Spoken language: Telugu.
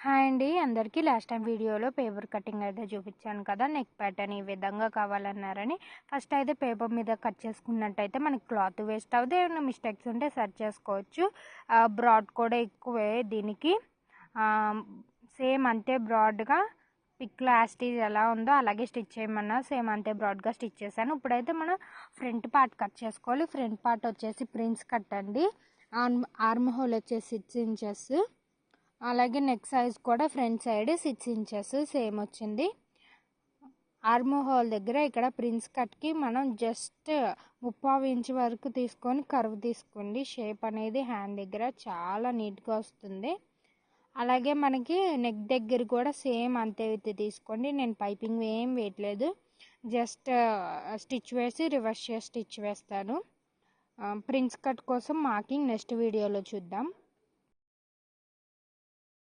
హాయ్ అండి అందరికీ. లాస్ట్ టైం వీడియోలో పేపర్ కటింగ్ అయితే చూపించాను కదా, నెక్ ప్యాటర్న్ ఈ విధంగా కావాలన్నారని. ఫస్ట్ అయితే పేపర్ మీద కట్ చేసుకున్నట్టయితే మనకి క్లాత్ వేస్ట్ అవుతుంది. ఏమైనా మిస్టేక్స్ ఉంటే సెర్చ్ చేసుకోవచ్చు. బ్రాడ్ కూడా ఎక్కువే దీనికి. సేమ్ అంతే బ్రాడ్గా పిక్లో యాస్టీజ్ ఎలా ఉందో అలాగే స్టిచ్ చేయమన్నా సేమ్ అంతే బ్రాడ్గా స్టిచ్ చేశాను. ఇప్పుడైతే మనం ఫ్రంట్ పార్ట్ కట్ చేసుకోవాలి. ఫ్రంట్ పార్ట్ వచ్చేసి ప్రిన్స్ కట్ అండి. ఆర్మ్ హోల్ వచ్చేసి 6 ఇంచెస్. అలాగే నెక్ సైజ్ కూడా ఫ్రంట్ సైడ్ 6 ఇంచెస్ సేమ్ వచ్చింది. ఆర్మ్ హోల్ దగ్గర ఇక్కడ ప్రిన్స్ కట్కి మనం జస్ట్ 3/4 ఇంచ్ వరకు తీసుకొని కర్వ్ తీసుకోండి. షేప్ అనేది హ్యాండ్ దగ్గర చాలా నీట్గా వస్తుంది. అలాగే మనకి నెక్ దగ్గర కూడా సేమ్ అంతే విత్ తీసుకోండి. నేను పైపింగ్ ఏం వేయట్లేదు, జస్ట్ స్టిచ్ వేసి రివర్స్ చేసి స్టిచ్ వేస్తాను. ప్రిన్స్ కట్ కోసం మార్కింగ్ నెక్స్ట్ వీడియోలో చూద్దాం.